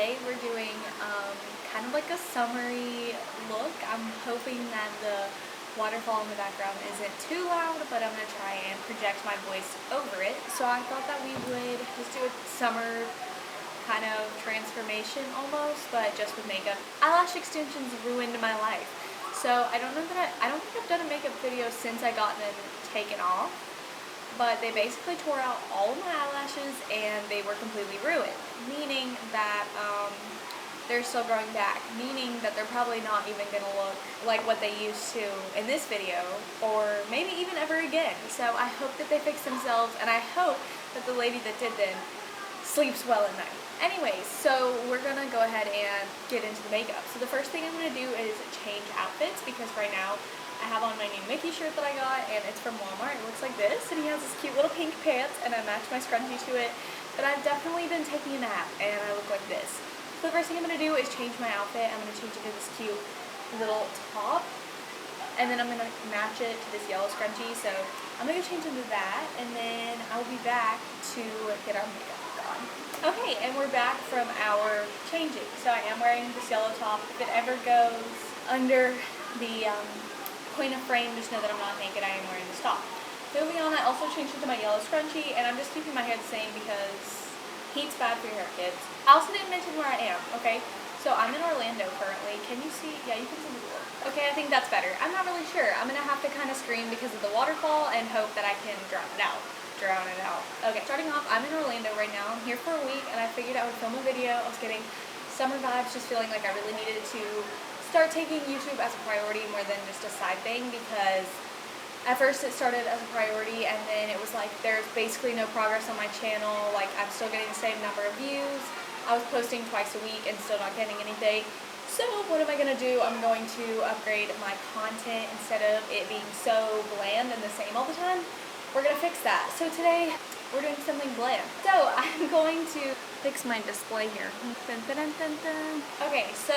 today we're doing kind of like a summery look. I'm hoping that the waterfall in the background isn't too loud, but I'm going to try and project my voice over it. So I thought that we would just do a summer kind of transformation almost, but just with makeup. Eyelash extensions ruined my life. So I don't think I've done a makeup video since I got them taken off. But they basically tore out all of my eyelashes and they were completely ruined, meaning that they're still growing back, meaning that they're probably not even going to look like what they used to in this video, or maybe even ever again. So I hope that they fix themselves, and I hope that the lady that did them sleeps well at night. Anyways, so we're going to go ahead and get into the makeup. So the first thing I'm going to do is change outfits, because right now I have on my new Mickey shirt that I got, and it's from Walmart. It looks like this, and he has this cute little pink pants, and I matched my scrunchie to it. But I've definitely been taking a nap, and I look like this. So the first thing I'm going to do is change my outfit. I'm going to change it to this cute little top, and then I'm going to match it to this yellow scrunchie. So I'm going to change into that, and then I'll be back to get our makeup on. Okay, and we're back from our changing. So I am wearing this yellow top. If it ever goes under the point of frame, just know that I'm not naked. I am wearing this top. Moving on, I also changed into my yellow scrunchie, and I'm just keeping my hair the same because heat's bad for your hair, kids. I also didn't mention where I am, okay? So I'm in Orlando currently. Can you see? Yeah, you can see the door. Okay, I think that's better. I'm not really sure. I'm gonna have to kind of scream because of the waterfall and hope that I can drown it out. Okay, starting off, I'm in Orlando right now. I'm here for a week, and I figured I would film a video. I was getting summer vibes, just feeling like I really needed to start taking YouTube as a priority more than just a side thing, because at first it started as a priority and then it was like there's basically no progress on my channel. Like, I'm still getting the same number of views. I was posting twice a week and still not getting anything. So what am I going to do? I'm going to upgrade my content instead of it being so bland and the same all the time. We're going to fix that. So today we're doing something bland. So I'm going to fix my display here. Dun, dun, dun, dun, dun. Okay, so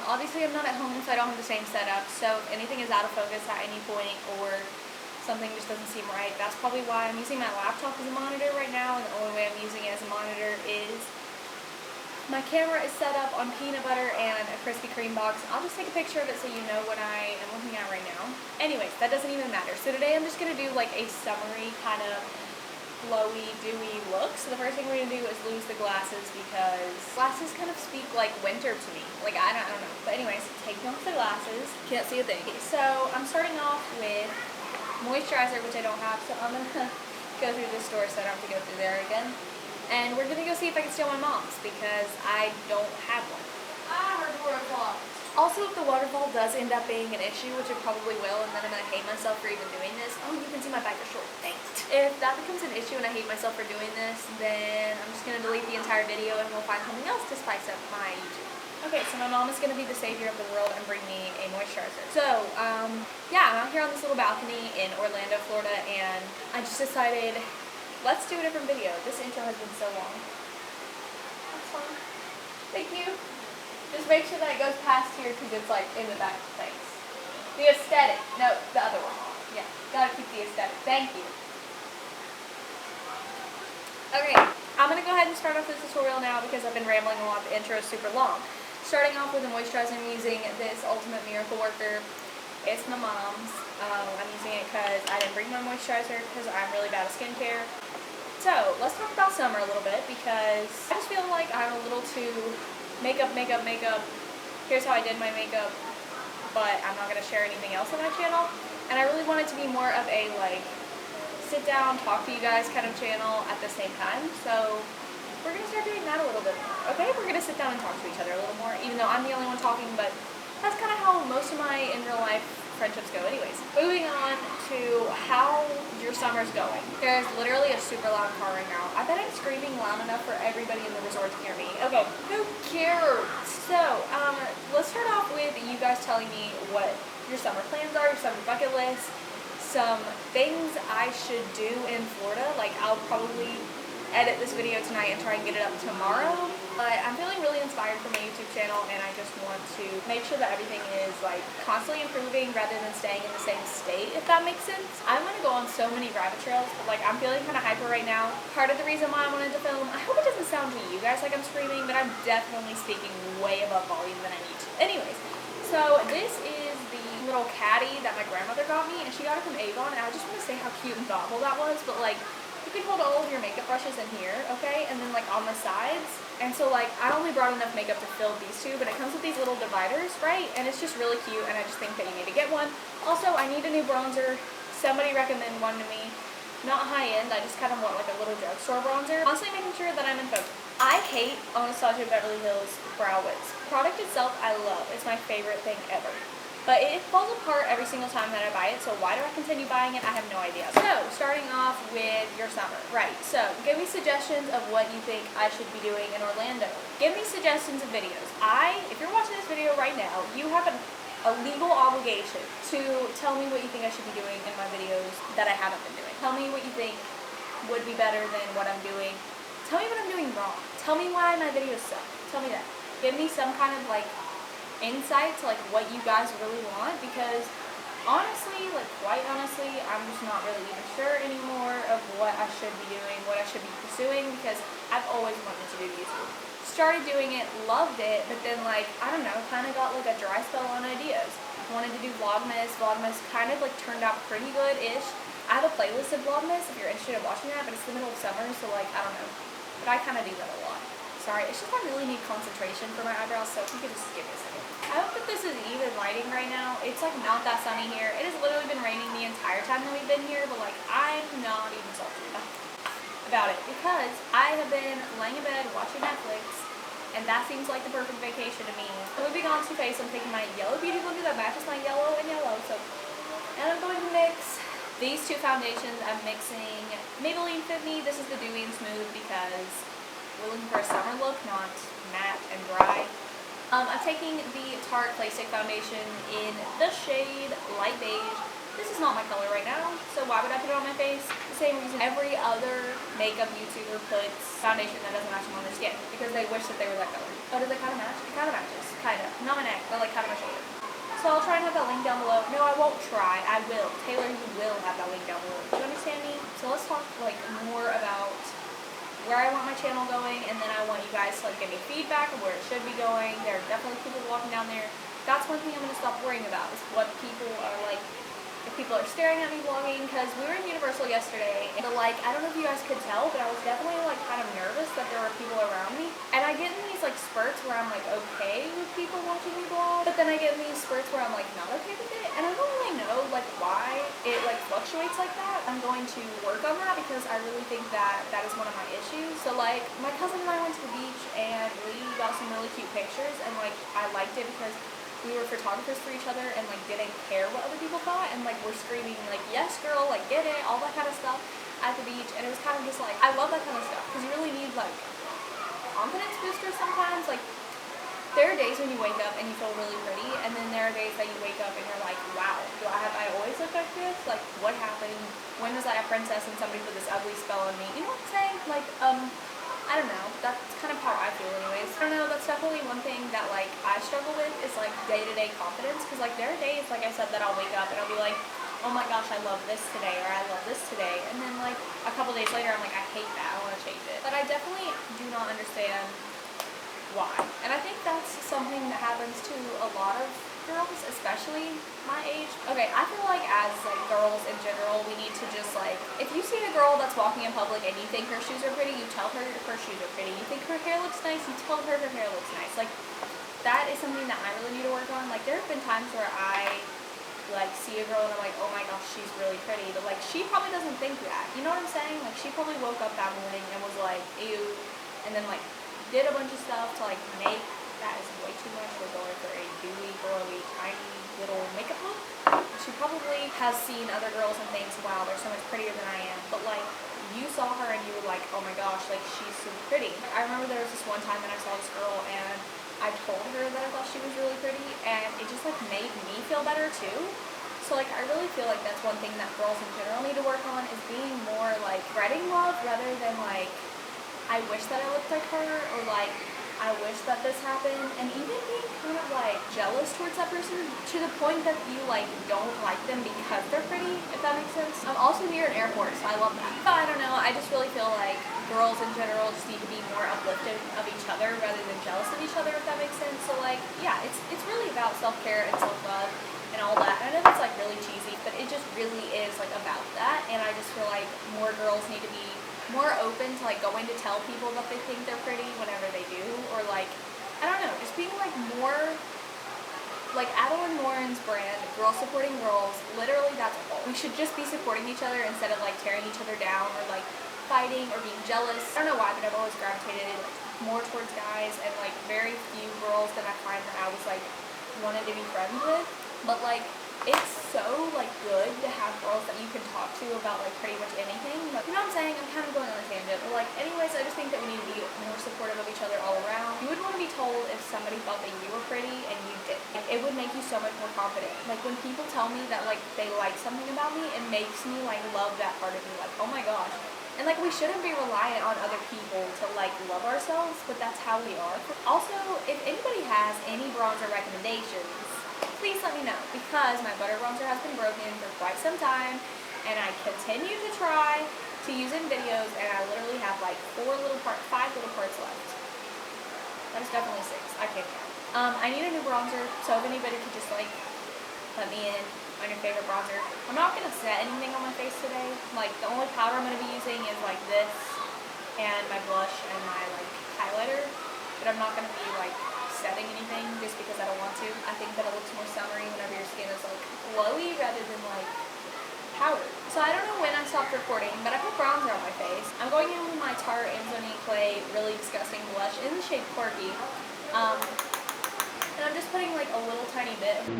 obviously I'm not at home, so I don't have the same setup. So if anything is out of focus at any point or something just doesn't seem right, that's probably why. I'm using my laptop as a monitor right now, and the only way I'm using it as a monitor is my camera is set up on peanut butter and a Krispy Kreme box. I'll just take a picture of it so you know what I am looking at right now. Anyways, that doesn't even matter. So today I'm just going to do like a summery kind of glowy, dewy look. So the first thing we're going to do is lose the glasses, because glasses kind of speak like winter to me. Like, I don't know. But anyways, taking off the glasses. Can't see a thing. So I'm starting off with moisturizer, which I don't have. So I'm going to go through this store so I don't have to go through there again. And we're going to go see if I can steal my mom's, because I don't have one. Her door is locked. Also, if the waterfall does end up being an issue, which it probably will, and then I'm going to hate myself for even doing this. Oh, you can see my biker short. Thanks. If that becomes an issue and I hate myself for doing this, then I'm just going to delete the entire video and we'll find something else to spice up my YouTube. Okay, so my mom is going to be the savior of the world and bring me a moisturizer. So, yeah, I'm out here on this little balcony in Orlando, Florida, and I just decided, let's do a different video. This intro has been so long. That's fine. Thank you. Just make sure that it goes past here because it's like in the back of the face. The aesthetic. No, the other one. Yeah, gotta keep the aesthetic. Thank you. Okay, I'm gonna go ahead and start off this tutorial now because I've been rambling a lot. The intro is super long. Starting off with the moisturizer, I'm using this Ultimate Miracle Worker. It's my mom's. I'm using it because I didn't bring my moisturizer because I'm really bad at skincare. So let's talk about summer a little bit, because I just feel like I'm a little too makeup. Here's how I did my makeup, but I'm not going to share anything else on my channel. And I really want it to be more of a like sit down, talk to you guys kind of channel at the same time. So we're going to start doing that a little bit more. Okay, we're going to sit down and talk to each other a little more, even though I'm the only one talking, but that's kind of how most of my in real life friendships go. Anyways, moving on to how your summer's going. There's literally a super loud car right now. I bet I'm screaming loud enough for everybody in the resort to hear me. Okay, who cares? So, let's start off with you guys telling me what your summer plans are, your summer bucket list, some things I should do in Florida. Like, I'll probably edit this video tonight and try and get it up tomorrow. But I'm feeling really inspired for my YouTube channel, and I just want to make sure that everything is like constantly improving rather than staying in the same state, if that makes sense. I'm gonna go on so many rabbit trails, but like I'm feeling kind of hyper right now. Part of the reason why I wanted to film, I hope it doesn't sound to you guys like I'm screaming, but I'm definitely speaking way above volume than I need to. Anyways, so this is the little caddy that my grandmother got me, and she got it from Avon, and I just want to say how cute and thoughtful that was. But like, you can hold all of your makeup brushes in here, okay, and then like on the sides. And so like I only brought enough makeup to fill these two, but it comes with these little dividers, right? And it's just really cute, and I just think that you need to get one. Also, I need a new bronzer. Somebody recommended one to me. Not high end, I just kind of want like a little drugstore bronzer. Constantly making sure that I'm in focus. I hate Anastasia Beverly Hills Brow Wiz. Product itself I love. It's my favorite thing ever. But it falls apart every single time that I buy it, so why do I continue buying it? I have no idea. So, starting off with your summer. Right, so give me suggestions of what you think I should be doing in Orlando. Give me suggestions of videos. If you're watching this video right now, you have a legal obligation to tell me what you think I should be doing in my videos that I haven't been doing. Tell me what you think would be better than what I'm doing. Tell me what I'm doing wrong. Tell me why my videos suck. Tell me that. Give me some kind of like insight to like what you guys really want, because honestly, like quite honestly, I'm just not really even sure anymore of what I should be doing, what I should be pursuing, because I've always wanted to do YouTube. Started doing it, loved it, but then like, I don't know, kind of got like a dry spell on ideas. Wanted to do Vlogmas. Vlogmas kind of like turned out pretty good-ish. I have a playlist of Vlogmas if you're interested in watching that, but it's the middle of summer, so like, I don't know. But I kind of do that a lot. Sorry, it's just I really need concentration for my eyebrows, so if you could just give me a second. I hope that this is even lighting right now. It's like not that sunny here. It has literally been raining the entire time that we've been here, but like I'm not even salty about it, because I have been laying in bed watching Netflix, and that seems like the perfect vacation to me. Moving on to face, I'm taking my yellow beauty blender that matches my yellow and yellow, so, and I'm going to mix these two foundations. I'm mixing Maybelline Fit Me. This is the Dewy and Smooth, because we're looking for a summer look, not matte and dry. I'm taking the Tarte Play Stick Foundation in the shade Light Beige. This is not my color right now, so why would I put it on my face? The same reason every other makeup YouTuber puts foundation that doesn't match them on their skin, because they wish that they were that color. Oh, does it kind of match? It kind of matches. Kind of. Not my neck, but like kind of my shoulder. So I'll try and have that link down below. No, I won't try. I will. Taylor, you will have that link down below. Do you understand me? So let's talk like more about where I want my channel going, and then I want you guys to like give me feedback of where it should be going. There are definitely people walking down there. That's one thing I'm going to stop worrying about, is what people are like, if people are staring at me vlogging, because we were in Universal yesterday, and like, I don't know if you guys could tell, but I was definitely like kind of nervous that there were people around me, and I get in these like spurts where I'm like okay with people watching me vlog, but then I get in these spurts where I'm like not okay with it, and I don't really know like why it like fluctuates like that. I'm going to work on that, because I really think that that is one of my issues. So like, my cousin and I went to the beach, and we got some really cute pictures, and like I liked it because we were photographers for each other, and like didn't care what other people thought, and like we're screaming like yes girl, like get it, all that kind of stuff at the beach. And it was kind of just like, I love that kind of stuff, because you really need like confidence boosters sometimes. Like there are days when you wake up and you feel really pretty, and then there are days that you wake up and you're like, wow, I always look like this? Like what happened? When was I a princess and somebody put this ugly spell on me? You know what I'm saying? Like I don't know, that's kind of how I feel anyways. I don't know, that's definitely one thing that like I struggle with, is like day-to-day confidence, because like there are days, like I said, that I'll wake up and I'll be like, oh my gosh, I love this today, or I love this today, and then like a couple days later I'm like, I hate that, I want to change it. But I definitely do not understand why, and I think that's something that happens to a lot of girls, especially my age. Okay, I feel like as like girls in general, we need to just like, if you see a girl that's walking in public and you think her shoes are pretty, you tell her her shoes are pretty. You think her hair looks nice, you tell her her hair looks nice. Like that is something that I really need to work on. Like there have been times where I like see a girl and I'm like, oh my gosh, she's really pretty, but like she probably doesn't think that. You know what I'm saying? Like she probably woke up that morning and was like, ew, and then like did a bunch of stuff to like make that is way too much. We're going for a dewy, girly, tiny little makeup look. She probably has seen other girls and thinks, wow, they're so much prettier than I am. But like, you saw her and you were like, oh my gosh, like she's so pretty. I remember there was this one time that I saw this girl and I told her that I thought she was really pretty, and it just like made me feel better too. So like, I really feel like that's one thing that girls in general need to work on, is being more like spreading love rather than like I wish that I looked like her, or like I wish that this happened, and even being kind of like jealous towards that person to the point that you like don't like them because they're pretty, if that makes sense. I'm also near an airport, so I love that. But I don't know, I just really feel like girls in general just need to be more uplifting of each other rather than jealous of each other, if that makes sense. So like, yeah, it's really about self-care and self-love and all that. I know that's like really cheesy, but it just really is like about that, and I just feel like more girls need to be more open to like going to tell people that they think they're pretty whenever they do, or like, I don't know, just being like more like Adeline Warren's brand, girls supporting girls. Literally, that's all. We should just be supporting each other instead of like tearing each other down or like fighting or being jealous. I don't know why, but I've always gravitated more towards guys, and like very few girls that I find that I was like wanted to be friends with. But like, it's so like good to have girls that you can talk to about like pretty much anything. But, you know what I'm saying? I'm kind of going on a tangent. But like, anyways, I just think that we need to be more supportive of each other all around. You wouldn't want to be told if somebody thought that you were pretty and you didn't. It would make you so much more confident. Like when people tell me that like they like something about me, it makes me like love that part of me. Like, oh my gosh. And like, we shouldn't be reliant on other people to like love ourselves, but that's how we are. Also, if anybody has any bronzer recommendations, please let me know, because my butter bronzer has been broken for quite some time, and I continue to try to use in videos, and I literally have like 5 little parts left. That is definitely 6. I can't count. I need a new bronzer, so if anybody could just like let me in on your favorite bronzer. I'm not going to set anything on my face today. Like, the only powder I'm going to be using is like this and my blush and my like highlighter, but I'm not going to be like setting anything just because I don't want to. I think that it looks more summery whenever your skin is like glowy rather than like powdered. So I don't know when I stopped recording, but I put bronzer on my face. I'm going in with my Tarte Amazoni Clay Really Disgusting blush in the shade Quirky. And I'm just putting like a little tiny bit. Because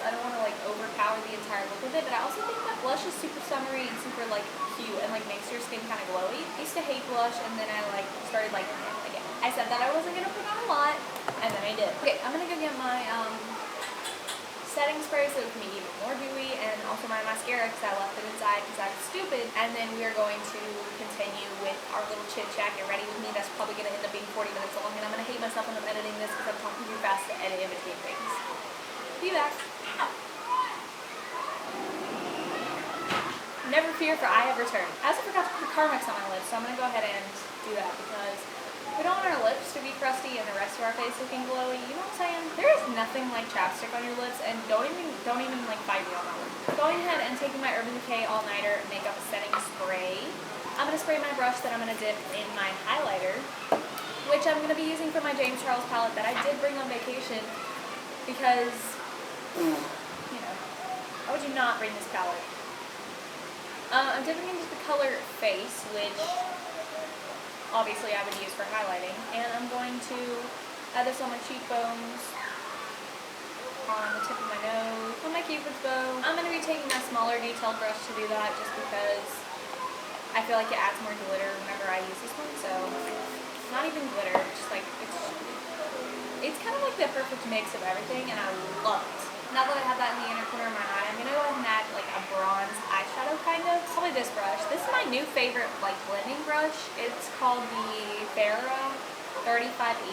I don't want to like overpower the entire look of it, but I also think that blush is super summery and super like cute and like makes your skin kind of glowy. I used to hate blush, and then I like started liking it again. I said that I wasn't going to put on a lot, and then I did. Okay, I'm going to go get my setting spray so it can be even more dewy, and also my mascara because I left it inside because I was stupid. And then we are going to continue with our little chit chat. Get ready with me. That's probably going to end up being 40 minutes long, and I'm going to hate myself when I'm editing this because I'm talking too fast to edit in between things. Be back. Never fear, for I have returned. I also forgot to put Carmex on my lips, so I'm going to go ahead and do that because we don't want our lips to be crusty and the rest of our face looking glowy. You know what I'm saying? There is nothing like chapstick on your lips, and don't even like fight me on that one. Going ahead and taking my Urban Decay All Nighter Makeup Setting Spray. I'm going to spray my brush that I'm going to dip in my highlighter, which I'm going to be using for my James Charles palette that I did bring on vacation because, you know, why would you not bring this palette? I'm dipping into the color Face, which obviously I would use for highlighting, and I'm going to add this on my cheekbones, on the tip of my nose, on my cupid's bow. I'm going to be taking my smaller detailed brush to do that just because I feel like it adds more glitter whenever I use this one. So not even glitter, just like it's kind of like the perfect mix of everything, and I love it. Now that I have that in the inner corner of my eye, I'm going to go ahead and add like a bronze eyeshadow kind of. Probably this brush. This is my new favorite like blending brush. It's called the Farah 35E.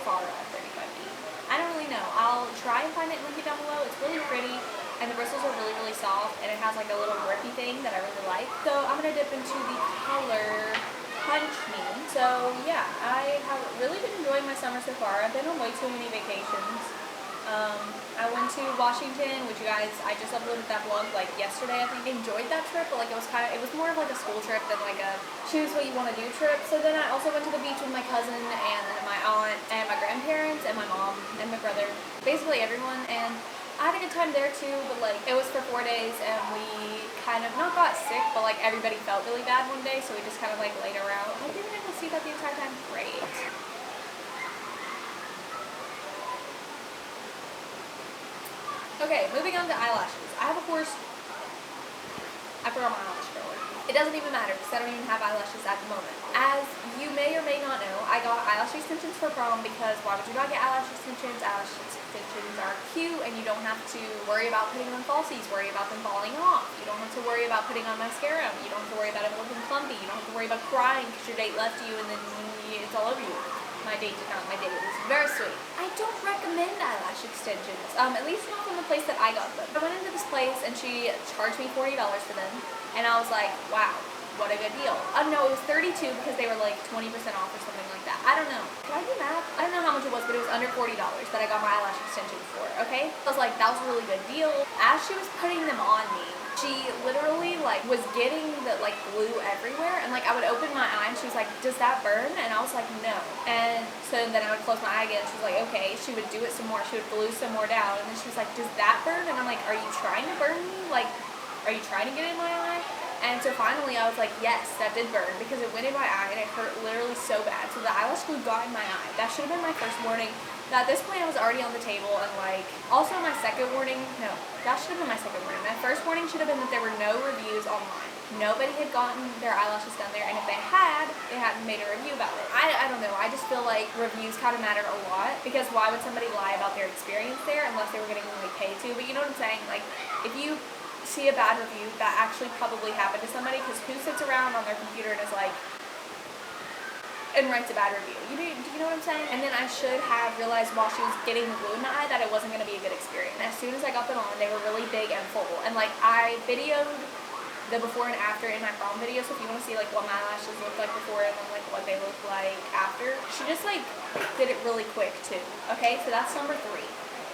Farah 35E. I don't really know. I'll try and find it and link it down below. It's really pretty, and the bristles are really, really soft, and it has like a little grippy thing that I really like. So I'm going to dip into the color Punch Me. So yeah, I have really been enjoying my summer so far. I've been on way too many vacations. I went to Washington, which you guys, I just uploaded that vlog like yesterday. I think I enjoyed that trip, but like it was more of like a school trip than like a choose what you want to do trip. So then I also went to the beach with my cousin and my aunt and my grandparents and my mom and my brother, basically everyone, and I had a good time there too, but like it was for 4 days, and we kind of not got sick, but like everybody felt really bad one day, so we just kind of like laid around. I didn't able to see that the entire time. Great. Okay, moving on to eyelashes. I have, of course, I forgot my eyelash curler. It doesn't even matter because I don't even have eyelashes at the moment. As you may or may not know, I got eyelash extensions for prom because why would you not get eyelash extensions? Eyelash extensions are cute and you don't have to worry about putting on falsies, worry about them falling off. You don't have to worry about putting on mascara. You don't have to worry about it looking clumpy. You don't have to worry about crying because your date left you and then it's all over you. My date did not. My date was very sweet. I don't recommend eyelash extensions, at least not from the place that I got them. I went into this place and she charged me $40 for them, and I was like, wow, what a good deal. No, it was $32 because they were like 20% off or something like that. I don't know. Can I do math? I don't know how much it was, but it was under $40 that I got my eyelash extensions for, okay? I was like, that was a really good deal. As she was putting them on me, she literally like was getting the like glue everywhere, and like I would open my eye and she was like, does that burn? And I was like, no. And so then I would close my eye again. She was like, okay. She would do it some more. She would glue some more down, and then she was like, does that burn? And I'm like, are you trying to burn me? Like, are you trying to get in my eye? And so finally I was like, yes, that did burn because it went in my eye and it hurt literally so bad. So the eyelash glue got in my eye. That should have been my first warning. At this point I was already on the table, and like, also my second warning, no, that should have been my second warning. My first warning should have been that there were no reviews online. Nobody had gotten their eyelashes done there, and if they had, they hadn't made a review about it. I don't know, I just feel like reviews kind of matter a lot, because why would somebody lie about their experience there unless they were getting like paid to? But you know what I'm saying? Like, if you see a bad review, that actually probably happened to somebody, because who sits around on their computer and is like, and writes a bad review? Do you know what I'm saying? And then I should have realized while she was getting the glue in my eye that it wasn't going to be a good experience. And as soon as I got them on, they were really big and full. And like, I videoed the before and after in my prom video, so if you want to see like what my eyelashes looked like before and then like what they look like after, she just like did it really quick too. Okay, so that's number 3.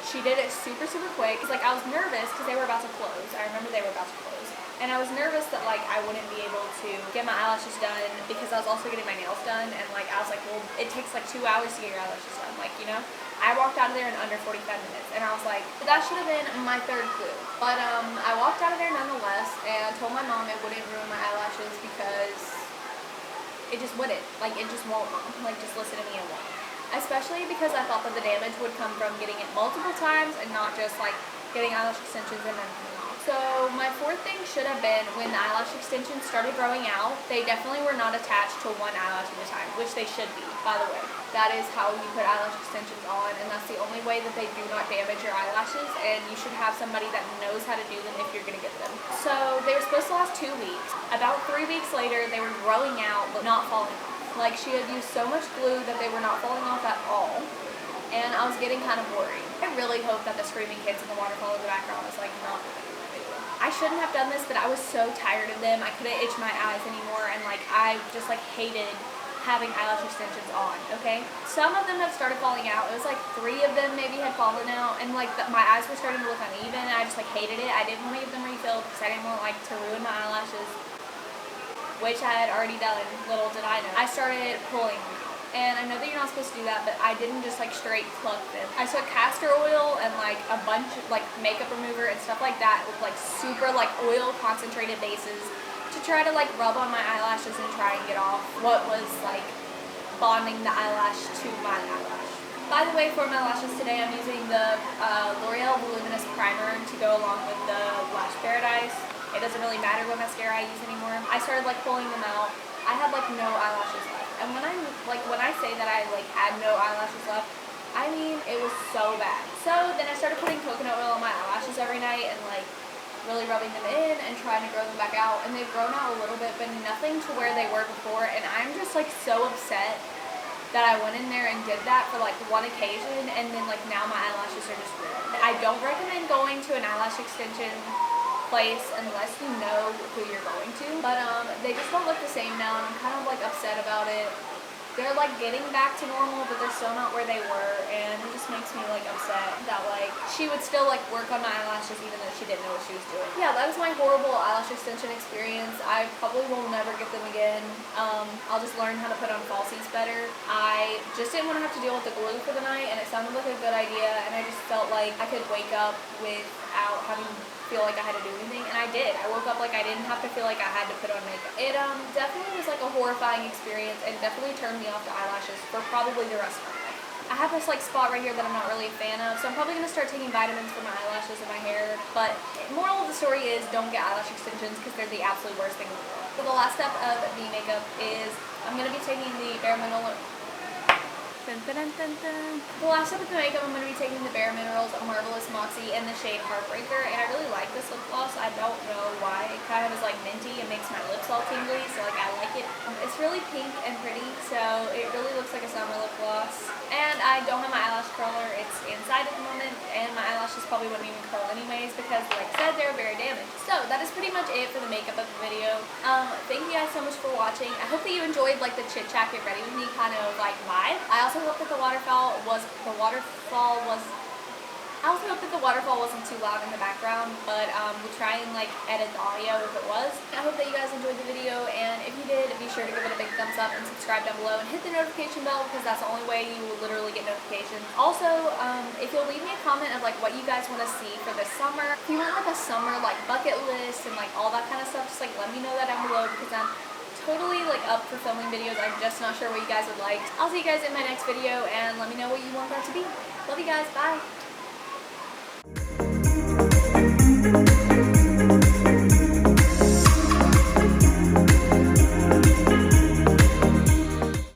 She did it super quick. Cause like I was nervous because they were about to close. I remember they were about to close. And I was nervous that like I wouldn't be able to get my eyelashes done because I was also getting my nails done, and like I was like, well, it takes like 2 hours to get your eyelashes done, like, you know. I walked out of there in under 45 minutes, and I was like, that should have been my 3rd clue. But I walked out of there nonetheless, and I told my mom it wouldn't ruin my eyelashes because it just wouldn't. Like, it just won't, Mom. Like, just listen to me, it won't. Especially because I thought that the damage would come from getting it multiple times and not just like getting eyelash extensions and then coming off. So my 4th thing should have been when the eyelash extensions started growing out, they definitely were not attached to one eyelash at a time, which they should be, by the way. That is how you put eyelash extensions on, and that's the only way that they do not damage your eyelashes, and you should have somebody that knows how to do them if you're going to get them. So they were supposed to last 2 weeks. About 3 weeks later, they were growing out but not falling off. Like, she had used so much glue that they were not falling off at all, and I was getting kind of worried. I really hope that the screaming kids in the waterfall in the background is like not moving in my video. I shouldn't have done this, but I was so tired of them. I couldn't itch my eyes anymore, and like I just like hated having eyelash extensions on, okay? Some of them have started falling out. It was like 3 of them maybe had fallen out, and like my eyes were starting to look uneven, and I just like hated it. I didn't want to get them refilled because I didn't want like to ruin my eyelashes, which I had already done, little did I know. I started pulling them out. And I know that you're not supposed to do that, but I didn't just like straight pluck them. I took castor oil and like a bunch of like makeup remover and stuff like that with like super like oil concentrated bases to try to like rub on my eyelashes and try and get off what was like bonding the eyelash to my eyelash. By the way, for my lashes today, I'm using the L'Oreal Voluminous Primer to go along with the Lash Paradise. It doesn't really matter what mascara I use anymore. I started like pulling them out. I had like no eyelashes left. And when I say that I like had no eyelashes left, I mean it was so bad. So then I started putting coconut oil on my eyelashes every night and like really rubbing them in and trying to grow them back out. And they've grown out a little bit, but nothing to where they were before. And I'm just like so upset that I went in there and did that for like one occasion, and then like now my eyelashes are just ruined. I don't recommend going to an eyelash extension place unless you know who you're going to, but they just don't look the same now, and I'm kind of like upset about it. They're like getting back to normal, but they're still not where they were, and it just makes me like upset that like she would still like work on my eyelashes even though she didn't know what she was doing. Yeah, that was my horrible eyelash extension experience. I probably will never get them again. I'll just learn how to put on falsies better. I just didn't want to have to deal with the glue for the night, and it sounded like a good idea, and I just felt like I could wake up without having feel like I had to do anything, and I did. I woke up like I didn't have to feel like I had to put on makeup. It definitely was like a horrifying experience and definitely turned me off to eyelashes for probably the rest of my life. I have this like spot right here that I'm not really a fan of, so I'm probably going to start taking vitamins for my eyelashes and my hair. But moral of the story is don't get eyelash extensions because they're the absolute worst thing in the world. So the last step of the makeup is I'm going to be taking the Bare Minerals. The last step of the makeup, I'm going to be taking the Bare Minerals Marvelous Moxie in the shade Heartbreaker, and I really like this lip gloss. I don't know why. It kind of is like minty. It makes my lips all tingly, so like I like it. It's really pink and pretty, so it really looks like a summer lip gloss. And I don't have my eyelash curler. It's inside at the moment, and my eyelashes probably wouldn't even curl anyways because, like I said, they're very damaged. So that is pretty much it for the makeup of the video. Thank you guys so much for watching. I hope that you enjoyed like the chit chat, get ready with me kind of like vibe. I also hope that the waterfall wasn't too loud in the background, but we'll try and like edit the audio if it was. I hope that you guys enjoyed the video, and if you did, be sure to give it a big thumbs up and subscribe down below and hit the notification bell because that's the only way you will literally get notifications. Also, if you'll leave me a comment of like what you guys want to see for this summer, if you want like a summer like bucket list and like all that kind of stuff, just like let me know that down below because I'm totally like up for filming videos. I'm just not sure what you guys would like. I'll see you guys in my next video and let me know what you want that to be. Love you guys. Bye.